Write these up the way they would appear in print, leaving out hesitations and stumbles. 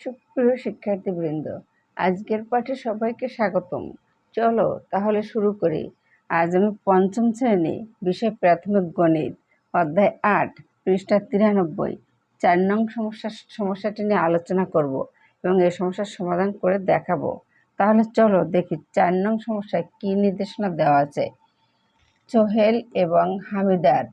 সুপ্রিয় শিক্ষার্থীবৃন্দ, আজকের পাঠে সবাইকে স্বাগতম। চলো তাহলে শুরু করি। আজ আমি পঞ্চম শ্রেণী বিষয় প্রাথমিক গণিত অধ্যায় ৮ পৃষ্ঠা 93 4 নং সমস্যাটি নিয়ে আলোচনা করব এবং এই সমস্যার সমাধান করে দেখাবো। তাহলে চলো দেখি 4 নং সমস্যায় কি নির্দেশনা দেওয়া আছে। সোহেল এবং হামিদার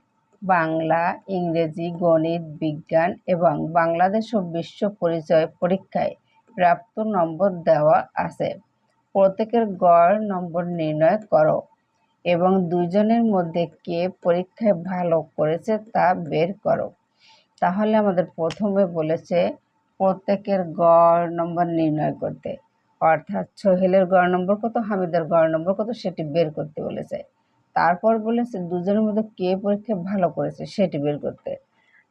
বাংলা, ইংরেজি, গণিত, বিজ্ঞান এবং বাংলাদেশ ও বিশ্ব পরিচয় পরীক্ষায় প্রাপ্ত নম্বর দেওয়া আছে। প্রত্যেকের গড় নম্বর নির্ণয় করো এবং দুজনের মধ্যে কে পরীক্ষায় ভালো করেছে তা বের করো। তাহলে আমাদের প্রথমে বলেছে প্রত্যেকের গড় নম্বর নির্ণয় করতে, অর্থাৎ সোহেলের গড় নম্বর কত, হামিদের গড় নম্বর কত সেটি বের করতে বলেছে। তারপর বলেছে দুজনের মধ্যে কে পরীক্ষায় ভালো করেছে সেটি বের করতে।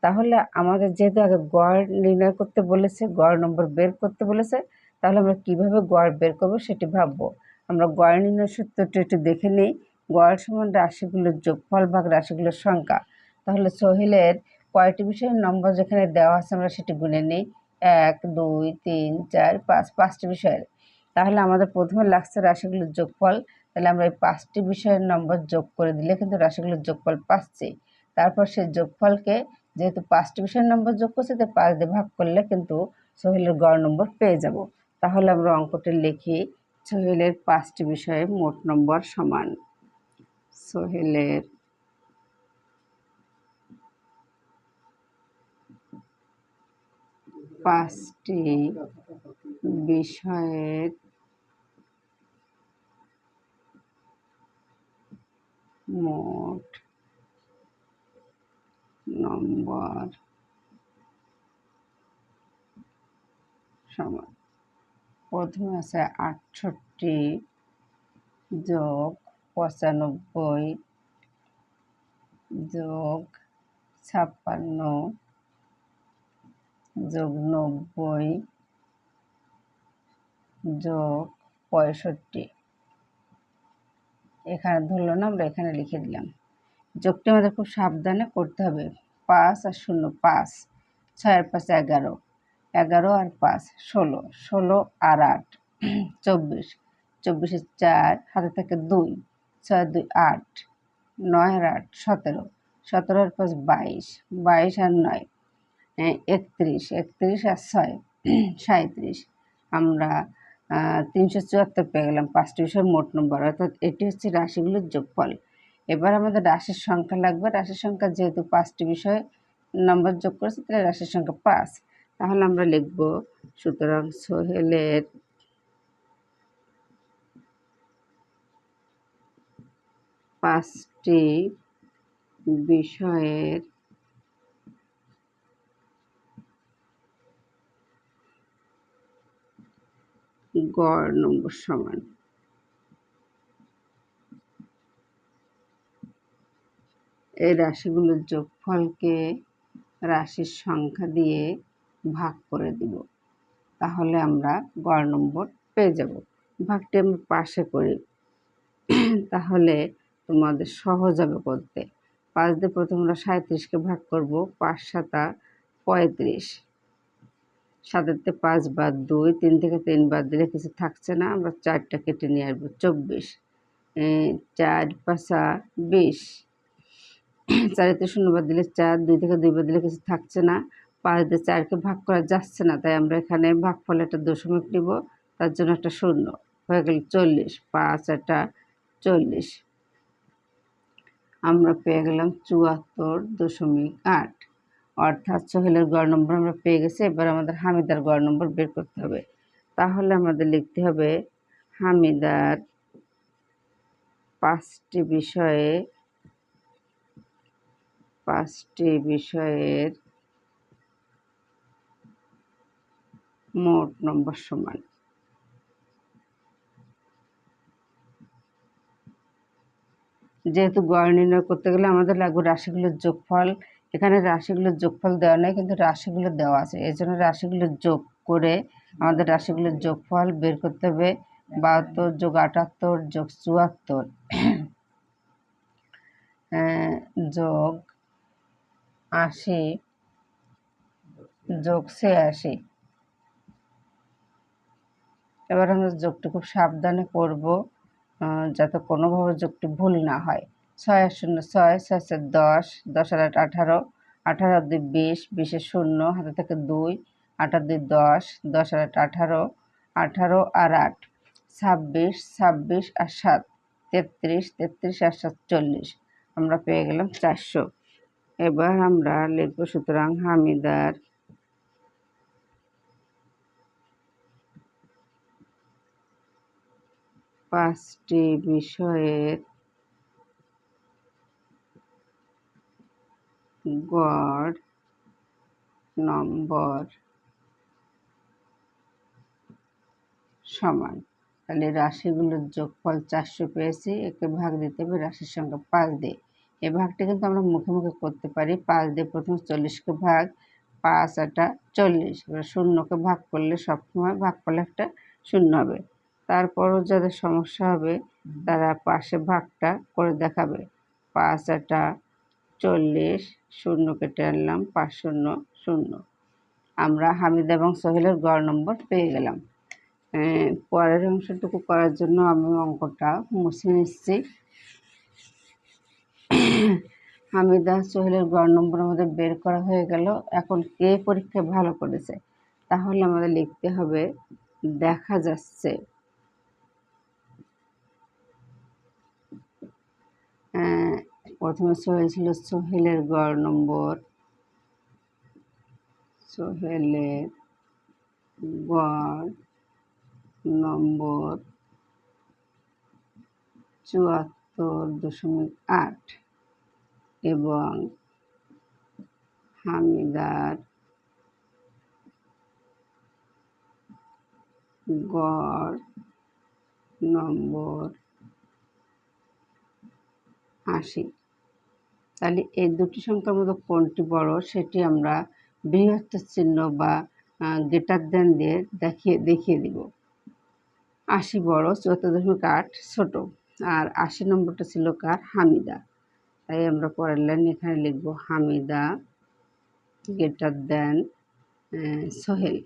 তাহলে আমাদের যেহেতু আগে গড় নির্ণয় করতে বলেছে, গড় নম্বর বের করতে বলেছে, তাহলে আমরা কিভাবে গড় বের করব সেটি ভাববো। আমরা গড় নির্ণয় সূত্রটি একটু দেখে নিই। গড় সমান রাশিগুলোর যোগফল ভাগ রাশিগুলোর সংখ্যা। তাহলে সোহেলের কয়টি বিষয়ের নম্বর যেখানে দেওয়া আছে আমরা সেটি গুনে নিই। 1 2 3 4 5 5টি বিষয়ের। তাহলে আমাদের প্রথমে লাগছে রাশিগুলোর যোগফল। তাহলে আমরা এই 5টি বিষয়ের নম্বর যোগ করে দিলে কিন্তু রাশিগুলোর যোগফল পাচ্ছি। তারপর সেই যোগফলকে যেহেতু 5টি বিষয়ের নম্বর যোগ করছে তাই 5 দিয়ে ভাগ করলে কিন্তু সোহেলের গড় নম্বর পেয়ে যাব। তাহলে আমরা অঙ্কটি লিখি। সোহেলের 5টি বিষয়ে মোট নম্বর সমান সোহেলের 5টি বিষয়ের মোট নম্বর সমান। প্রথমে আছে 68 যোগ 95 যোগ 56 যোগ 90 যোগ 65। এখানে ধরলো না, আমরা এখানে লিখে দিলাম। যোগটি আমাদের খুব সাবধানে করতে হবে। 5 আর 0 5, 6 আর 5 11, 11 আর 5 16, 16 আর 8 24, 24 এর 4 হাতে থাকে 2, 6 আর 2 8, 9 আর 8 17, 17 আর 5 22, 22 আর 9 31, 31 আর 6 37। আমরা 374 পেয়ে গেলাম 5টি বিষয়ের মোট নম্বর, অর্থাৎ এটি হচ্ছে রাশিগুলোর যোগফল। এবার আমাদের রাশির সংখ্যা লাগবে। রাশির সংখ্যা যেহেতু 5টি বিষয় নম্বর যোগ করেছে তাহলে রাশির সংখ্যা 5। তাহলে আমরা লিখব সুতরাং সোহেলের 5টি বিষয়ের গড় নম্বর সমান। এই রাশিগুলোর যোগফলকে রাশির সংখ্যা দিয়ে ভাগ করে দিব, তাহলে আমরা গড় নম্বর পেয়ে যাব। ভাগটি আমরা পাশে করি, তাহলে তোমাদের সহজ হবে করতে। 5 দিয়ে প্রথমে আমরা 37কে ভাগ করব। 5 7 35, 7-তে 5 বাদ 2, 3 থেকে 3 বাদ দিলে কিছু থাকছে না, আমরা 4টা কেটে নিয়ে আসবো। 24, 4 5 20, 4-তে 0 বাদ দিলে 4, 2 থেকে 2 বাদ দিলে কিছু থাকছে না, 5 দিয়ে 4কে ভাগ করা যাচ্ছে না, তাই আমরা এখানে ভাগফলে একটা দশমিক নিব, তার জন্য একটা 0 হয়ে গেল 40, 5 এটা 40। আমরা পেয়ে গেলাম 74.8, অর্থাৎ সোহেলের গড় নম্বর আমরা পেয়ে গেছি। এবার আমাদের হামিদার গড় নম্বর বের করতে হবে। তাহলে আমাদের লিখতে হবে হামিদার 5টি বিষয়ের মোট নম্বর সমান। যেহেতু গড় নির্ণয় করতে গেলে আমাদের লাগবে রাশিগুলোর যোগফল। এখানে রাশিগুলোর যোগফল দেওয়া নেই, কিন্তু রাশিগুলো দেওয়া আছে। এই জন্য রাশিগুলোর যোগ করে আমাদের রাশিগুলোর যোগফল বের করতে হবে। 72 যোগ 78 যোগ 74 যোগ 80 যোগ 86। এবার আমরা যোগটি খুব সাবধানে করব, যাতে কোনোভাবে যোগটি ভুল না হয়। 6 আর 0 6, 6 4 10, 10 আর 8 18, 18 আর 2 20, 20 এ 0 হাতে থেকে 2, 8 আর 2 10, 10 আর 8 18, 18 আর 8 26, 26 আর 7 33, 33 আর 7 40। আমরা পেয়ে গেলাম 400। এবার আমরা লিখব সুতরাং হামিদার পাঁচটি বিষয়ের গড় নম্বর সমান। তাহলে রাশিগুলোর যোগফল 400 পেয়েছি, একে ভাগ দিতে হবে রাশির সংখ্যা 5 দিয়ে। এই ভাগটা কিন্তু আমরা মুখে মুখে করতে পারি। 5 দিয়ে প্রথমে 40কে ভাগ, 5 আটা 40। এবার শূন্যকে ভাগ করলে সবসময় ভাগফলে একটা শূন্য হবে। তারপরও যাদের সমস্যা হবে তারা পাশে ভাগটা করে দেখাবে। 5 আটা 40, শূন্য কেটে আনলাম, 5 শূন্য 0। আমরা হামিদা এবং সোহেলের গড় নম্বর পেয়ে গেলাম। পরের অংশটুকু করার জন্য আমি অঙ্কটা মুছে নিচ্ছি। হামিদা সোহেলের গড় নম্বর আমাদের বের করা হয়ে গেল। এখন কে পরীক্ষায় ভালো করেছে, তাহলে আমাদের লিখতে হবে দেখা যাচ্ছে। প্রথমে সোহেল ছিল, সোহেলের গড় নম্বর, সোহেলের গড় নম্বর 74.8 এবং হামিদার গড় নম্বর 80। তাহলে এই দুটি সংখ্যার মধ্যে কোনটি বড় সেটি আমরা বৃহত্তর চিহ্ন বা গ্রেটার দেন দিয়ে দেখিয়ে দিব। 80 বড়, 74.8 ছোট। আর 80 নম্বরটা ছিল কার? হামিদা। তাই আমরা পরের লাইন এখানে লিখব হামিদা গ্রেটার দেন সোহেল।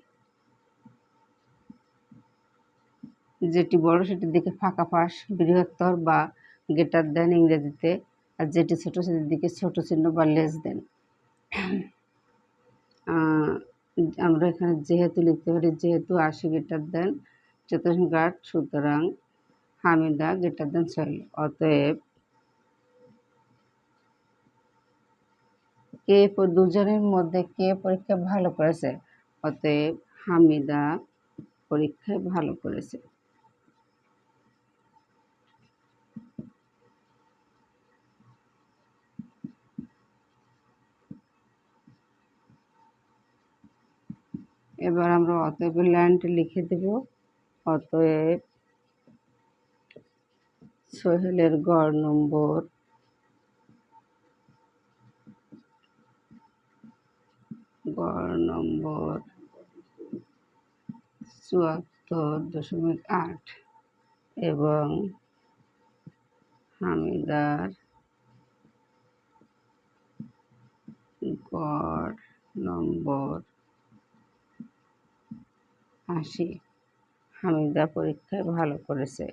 যেটি বড় সেটির দিকে ফাঁকা পাশ বৃহত্তর বা গ্রেটার দেন ইংরেজিতে, আর যেটি ছোট সেটির দিকে ছোট চিহ্ন বা লেস দেন। আমরা এখানে যেহেতু লিখতে পারি, যেহেতু 80 গ্রেটার দেন 74.8, সুতরাং হামিদা গ্রেটার দেন সোহেল। অতএব দুজনের মধ্যে কে পরীক্ষায় ভালো করেছে? অতএব হামিদা পরীক্ষায় ভালো করেছে। এবার আমরা অতএব লাইনটি লিখে দেব। অতএব সোহেলের গড় নম্বর 74.8 এবং হামিদার গড় নম্বর 80। হামিদা পরীক্ষায় ভালো করেছে।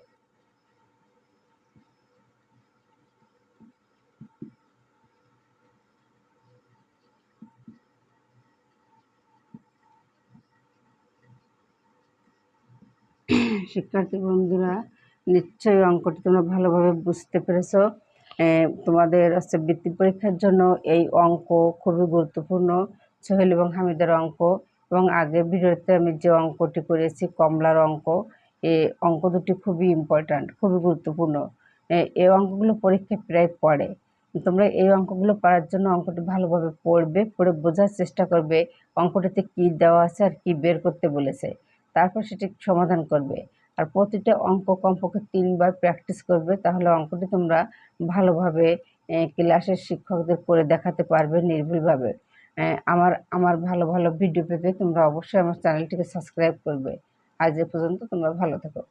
শিক্ষার্থী বন্ধুরা, নিশ্চয়ই অঙ্কটি তোমরা ভালোভাবে বুঝতে পেরেছ। তোমাদের বৃত্তি পরীক্ষার জন্য এই অঙ্ক খুবই গুরুত্বপূর্ণ। সোহেল এবং হামিদার অঙ্ক, এবং আগের ভিডিওতে আমি যে অঙ্কটি করেছি কমলার অঙ্ক, এই অঙ্ক দুটি খুবই ইম্পর্ট্যান্ট, খুবই গুরুত্বপূর্ণ। এই অঙ্কগুলো পরীক্ষায় প্রায় পড়ে। তোমরা এই অঙ্কগুলো পারার জন্য অঙ্কটি ভালোভাবে পড়বে, পড়ে বোঝার চেষ্টা করবে অঙ্কটিতে কি দেওয়া আছে আর কি বের করতে বলেছে। তারপর সেটি সমাধান করবে। আর প্রতিটা অঙ্ক কমপক্ষে 3 বার প্র্যাকটিস করবে, তাহলে অঙ্কটি তোমরা ভালোভাবে ক্লাসের শিক্ষকদের করে দেখাতে পারবে নির্ভুলভাবে। আমার ভালো ভালো ভিডিও পেতে তোমরা অবশ্যই আমার চ্যানেলটিকে সাবস্ক্রাইব করবে। আজ এ পর্যন্ত, তোমরা ভালো থেকো।